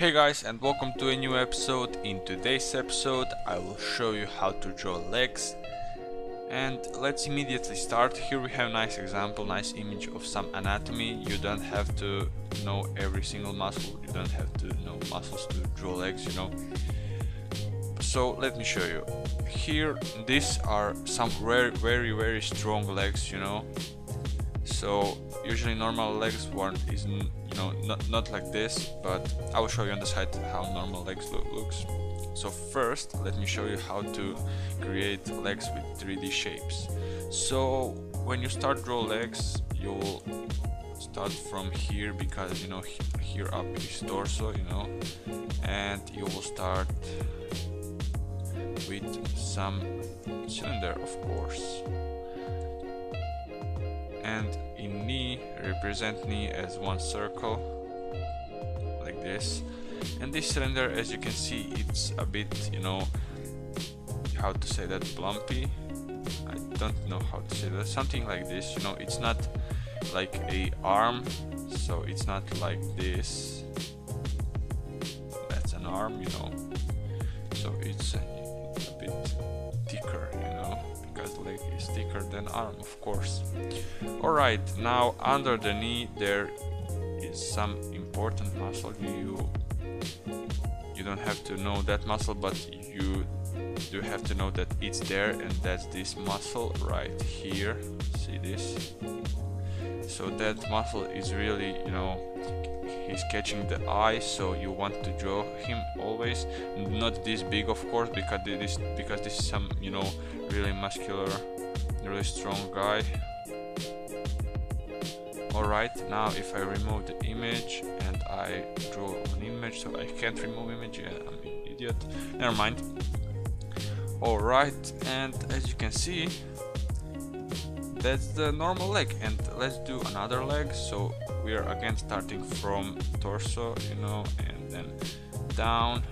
Hey guys, and welcome to a new episode. In today's episode I will show you how to draw legs, and let's immediately start. Here we have a nice example, nice image of some anatomy. You don't have to know every single muscle, you don't have to know muscles to draw legs, So let me show you. Here these are some very strong legs, So usually normal legs isn't not like this, but I will show you on the side how normal legs looks. So first let me show you how to create legs with 3D shapes. So when you start draw legs, you will start from here because here up is torso, and you will start with some cylinder, of course, and in knee represent knee as one circle like this. And this cylinder, as you can see, it's a bit, how to say that, plumpy. I don't know how to say that, something like this, it's not like a arm, so it's not like this. That's an arm, so it's a bit thicker, because leg is thicker than arm, of course. Alright, now under the knee there is some important muscle. You don't have to know that muscle, but you do have to know that it's there, and that's this muscle right here. See this? So that muscle is really, he's catching the eye, so you want to draw him always not this big, of course, because this is some really muscular, really strong guy. Alright, now if I remove the image and I draw an image, so I can't remove image, yeah, I'm an idiot, never mind. Alright, and as you can see, that's the normal leg, and let's do another leg. So we are again starting from torso, and then down,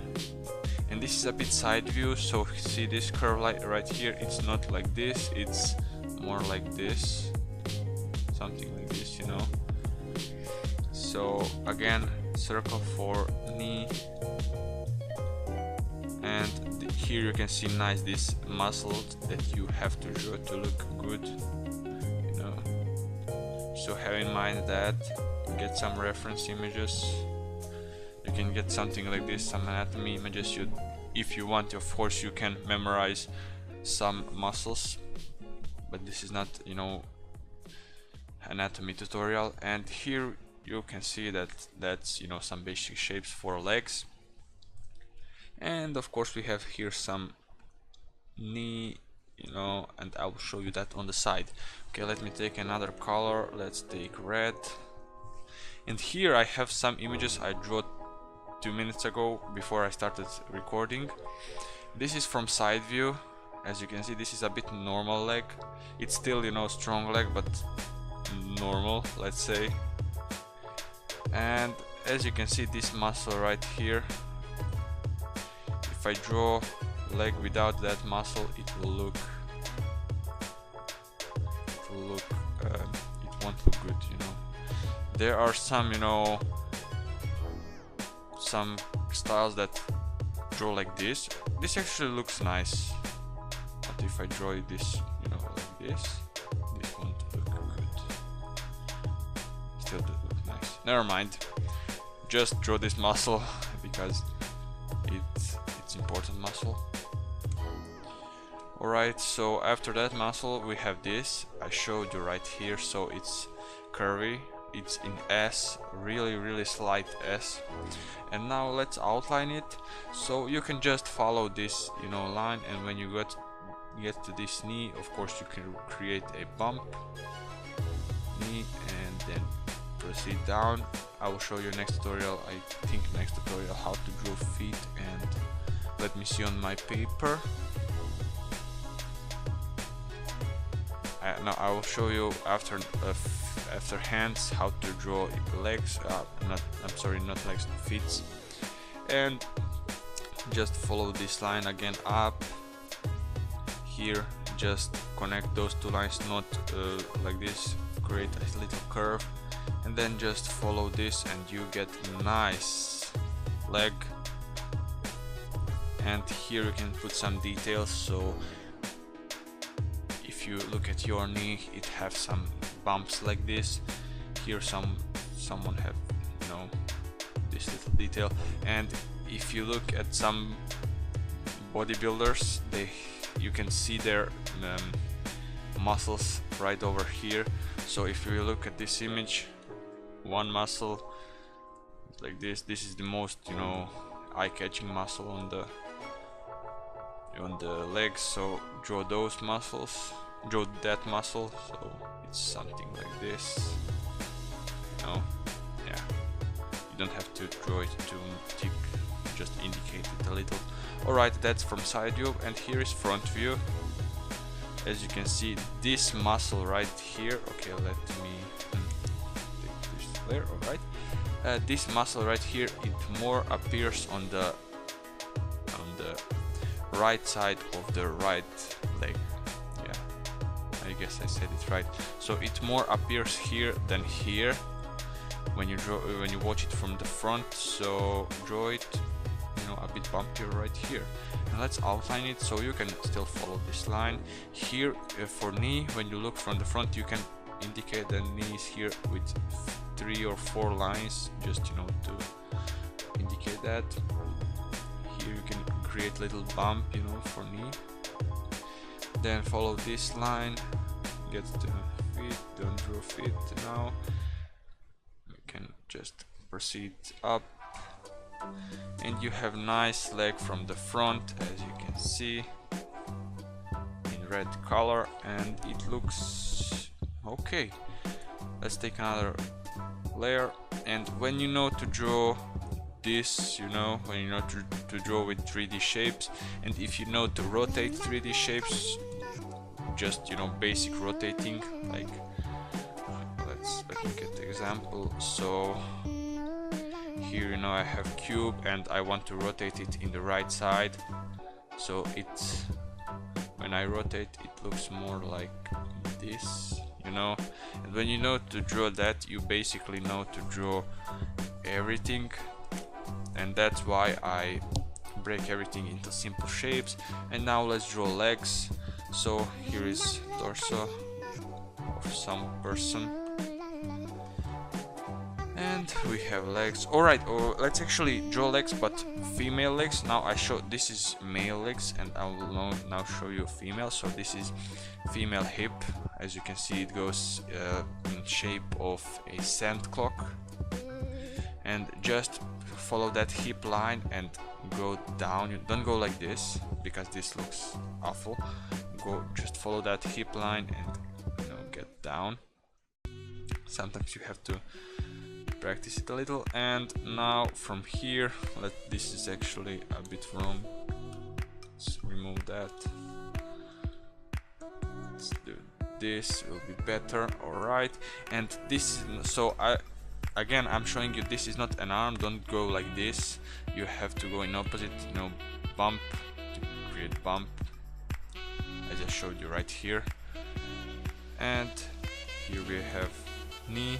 and this is a bit side view. So see this curve right here, it's not like this, it's more like this, something like this, So again, circle for knee, and here you can see nice these muscles that you have to draw to look good, So have in mind that, get some reference images. You can get something like this, some anatomy images. If you want, of course, you can memorize some muscles, but this is not, anatomy tutorial. And here you can see that's some basic shapes for legs. And of course we have here some knee, and I will show you that on the side. Okay, let me take another color. Let's take red. And here I have some images I drew 2 minutes ago before I started recording. This is from side view. As you can see, this is a bit normal leg. It's still, strong leg, but normal, let's say. And as you can see, this muscle right here, if I draw leg without that muscle, it won't look good, There are some, some styles that draw like this. This actually looks nice, but if I draw this, like this won't look good. Still does look nice. Never mind. Just draw this muscle because it's important muscle. Alright, so after that muscle we have this. I showed you right here, so it's curvy, it's in S, really slight S. And now let's outline it. So you can just follow this line, and when you get to this knee, of course you can create a bump knee and then proceed down. I will show you next tutorial, I think next tutorial, how to draw feet. And let me see on my paper. Now I will show you after hands how to draw legs. Not legs, feet. And just follow this line again up. Here, just connect those two lines, not like this. Create a little curve, and then just follow this, and you get nice leg, and here you can put some details. So if you look at your knee, it have some bumps like this. Here someone have, you know, this little detail. And if you look at some bodybuilders, you can see their muscles right over here. So if you look at this image, one muscle like this is the most, you know, eye-catching muscle on the legs. So draw those muscles, draw that muscle, so it's something like this. No, yeah, you don't have to draw it too thick, just indicate it a little. Alright, that's from side view, and here is front view. As you can see, this muscle right here, okay, let me take this layer. Alright, this muscle right here, it more appears on the right side of the right leg. Yeah, I guess I said it right. So it more appears here than here when you watch it from the front. So draw it, you know, a bit bumpier right here, and let's outline it so you can still follow this line here. For knee, when you look from the front, you can indicate the knees here with 3 or 4 lines, just, you know, to indicate that. Here you can create little bump, you know, for knee. Then follow this line, get the feet, don't draw feet now. You can just proceed up, and you have nice leg from the front, as you can see, in red color, and it looks okay. Let's take another layer, and when you know to draw this, you know, when you know to draw with 3D shapes, and if you know to rotate 3D shapes, just, you know, basic rotating, like let me get the example. So here, you know, I have cube and I want to rotate it in the right side, so it's, when I rotate, it looks more like this, you know. And when you know to draw that, you basically know to draw everything, and that's why I break everything into simple shapes. And now let's draw legs. So here is torso of some person, and we have legs. Alright, let's actually draw legs, but female legs. Now I show, this is male legs, and I will now show you female. So this is female hip. As you can see, it goes in shape of a sand clock, and just follow that hip line and go down. You don't go like this, because this looks awful. Just follow that hip line and, you know, get down. Sometimes you have to practice it a little. And now from here, this is actually a bit wrong. Let's remove that. Let's do this, will be better. Alright, and this, so again, I'm showing you, this is not an arm. Don't go like this, you have to go in opposite, you know, bump to create bump, as I showed you right here. And here we have knee.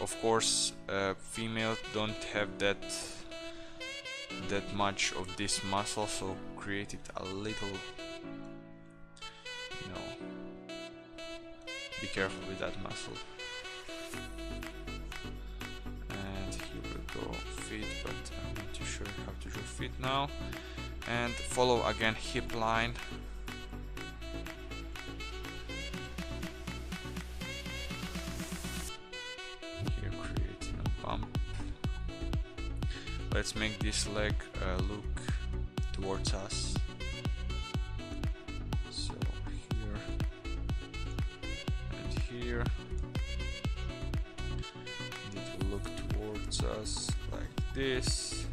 Of course, female don't have that much of this muscle, so create it a little, you know, be careful with that muscle. And here we go feet, but I'm not too sure how to draw feet now. And follow again hip line. Here creating a bump. Let's make this leg look towards us. So here and here. It will look towards us like this.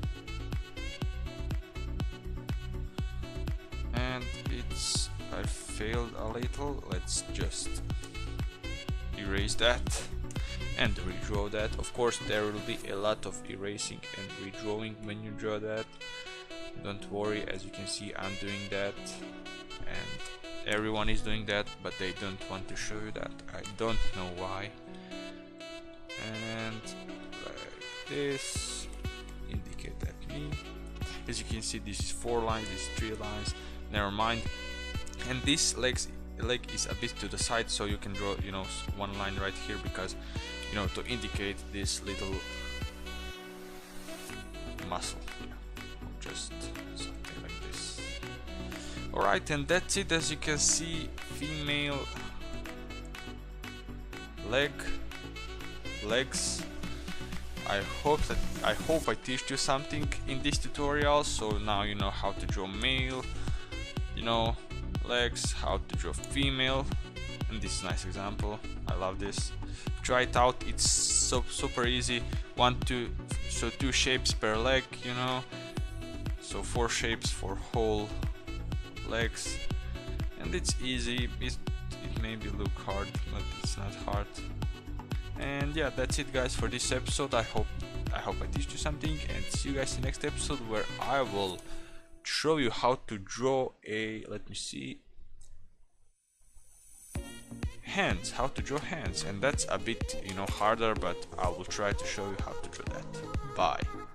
And I failed a little. Let's just erase that and redraw that. Of course, there will be a lot of erasing and redrawing when you draw that. Don't worry, as you can see, I'm doing that, and everyone is doing that, but they don't want to show you that. I don't know why. And like this. 17. As you can see, this is 4 lines, this is 3 lines, never mind. And this leg is a bit to the side, so you can draw, you know, one line right here, because, you know, to indicate this little muscle, just something like this. Alright, and that's it. As you can see, female legs. I hope I teach you something in this tutorial, so now you know how to draw male, you know, legs, how to draw female, and this is a nice example. I love this. Try it out, it's so super easy. 2 shapes per leg, you know, so 4 shapes for whole legs, and it's easy. It maybe look hard, but it's not hard. And yeah, that's it guys for this episode. I hope I teach you something, and see you guys in the next episode, where I will show you how to draw a, let me see, hands, how to draw hands, and that's a bit, you know, harder, but I will try to show you how to draw that. Bye.